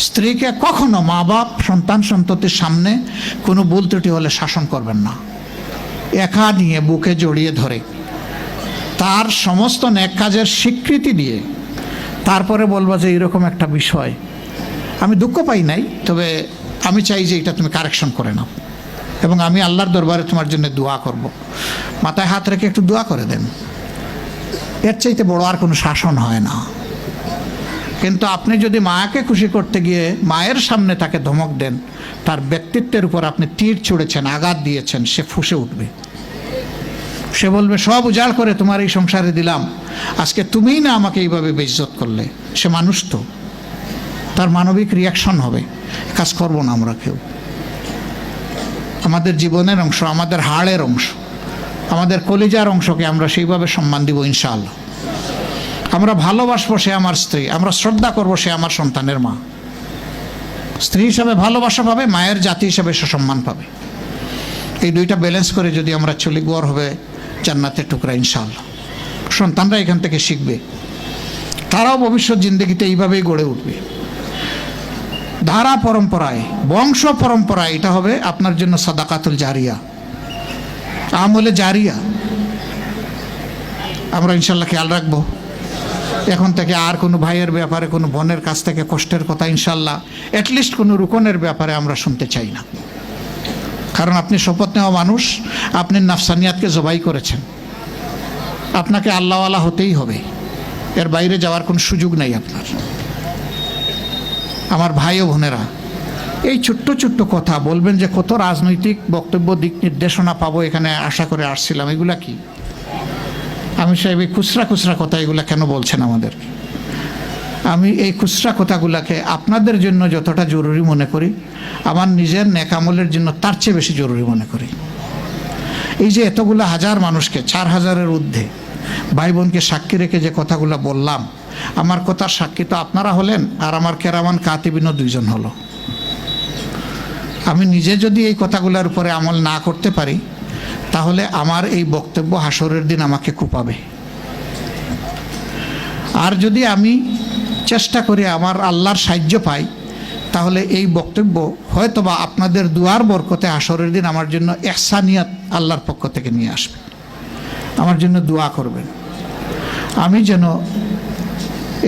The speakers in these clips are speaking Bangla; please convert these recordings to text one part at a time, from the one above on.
স্ত্রীকে কখনো মা বাপ সন্তান সন্ততির সামনে কোনো ভুল ত্রুটি হলে শাসন করবেন না। একা নিয়ে বুকে জড়িয়ে ধরে তার সমস্ত নেক কাজের স্বীকৃতি দিয়ে তারপরে বলবো যে এরকম একটা বিষয় আমি দুঃখ পাই নাই, তবে আমি চাই যে এটা তুমি কারেকশন করে নাও এবং আমি আল্লাহর দরবারে তোমার জন্য দোয়া করব। মাথায় হাত রেখে একটু দোয়া করে দেন। এর চাইতে বড় আর কোনো শাসন হয় না। কিন্তু আপনি যদি মাকে খুশি করতে গিয়ে মায়ের সামনে তাকে ধমক দেন, তার ব্যক্তিত্বের উপর আপনি তীর ছুঁড়েছেন, আঘাত দিয়েছেন, সে ফুঁসে উঠবে। সে বলবে সব উজাড় করে তোমার এই সংসারে দিলাম, আজকে তুমিই না আমাকে এইভাবে বেইজ্জত করলে। সে মানুষ তো, তার মানবিক রিয়াকশন হবে। কাজ করবো না আমরা কেউ। আমাদের জীবনের অংশ, আমাদের হাড়ের অংশ, আমাদের কলিজার অংশকে আমরা সেইভাবে সম্মান দিব ইনশাআল্লাহ। আমরা ভালোবাসবো সে আমার স্ত্রী, আমরা শ্রদ্ধা করবো সে আমার সন্তানের মা। স্ত্রী হিসাবে ভালোবাসা পাবে, মায়ের জাতি হিসাবে সে সম্মান পাবে। এই দুইটা ব্যালেন্স করে যদি আমরা চলি, গড় হবে জান্নাতের টুকরা ইনশাআল্লাহ। সন্তানরা এখান থেকে শিখবে, তারাও ভবিষ্যৎ জিন্দগিতে এইভাবেই গড়ে উঠবে। ধারা পরম্পরায়, বংশ পরম্পরায় এটা হবে আপনার জন্য সাদাকাতুল জারিয়া, আমলে জারিয়া। আমরা ইনশাল্লাহ খেয়াল রাখবো। এখন থেকে আর কোনো ভাইয়ের ব্যাপারে, কোনো বোনের কাছ থেকে কষ্টের কথা ইনশাল্লাহ অ্যাটলিস্ট কোনো রুকনের ব্যাপারে আমরা শুনতে চাই না। কারণ আপনি শপথ নেওয়া মানুষ, আপনি নাফসানিয়াতকে জবাই করেছেন, আপনাকে আল্লাহওয়ালা হতেই হবে, এর বাইরে যাওয়ার কোনো সুযোগ নাই আপনার। আমার ভাই ও বোনেরা, এই ছোট্ট ছোট্ট কথা বলবেন যে কত রাজনৈতিক বক্তব্য, দিক নির্দেশনা পাবো, এখানে আশা করে আসছিলাম, এগুলা কি? আমি সাহেব এই খুচরা খুচরা কথা এগুলা কেন বলছেন আমাদেরকে? আমি এই খুচরা কথাগুলাকে আপনাদের জন্য যতটা জরুরি মনে করি, আমার নিজের নেক আমলের জন্য তার চেয়ে বেশি জরুরি মনে করি। এই যে এতগুলো হাজার মানুষকে, 4000-এর ঊর্ধ্বে ভাই বোনকে সাক্ষী রেখে যে কথাগুলো বললাম, আমার কথার সাক্ষী তো আপনারা হলেন, আর আমার কেরামান কাতিবিনও 2 জন হলো। আমি নিজে যদি এই কথাগুলোর উপরে আমল না করতে পারি, তাহলে আমার এই বক্তব্য হাসরের দিন আমাকে কুপাবে। আর যদি আমি চেষ্টা করে আমার আল্লাহর সাহায্য পাই, তাহলে এই বক্তব্য হয়তোবা আপনাদের দুয়ার বরকতে হাসরের দিন আমার জন্য ইহসানিয়াত আল্লাহর পক্ষ থেকে নিয়ে আসবে। আমার জন্য দোয়া করবেন, আমি যেন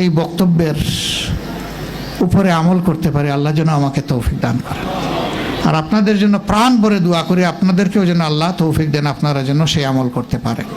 এই বক্তব্যের উপরে আমল করতে পারি। আল্লাহ যেন আমাকে তৌফিক দান করেন। আর আপনাদের জন্য প্রাণ ভরে দোয়া করি, আপনাদেরকেও যেন আল্লাহ তৌফিক দেন, আপনারা যেন সেই আমল করতে পারেন।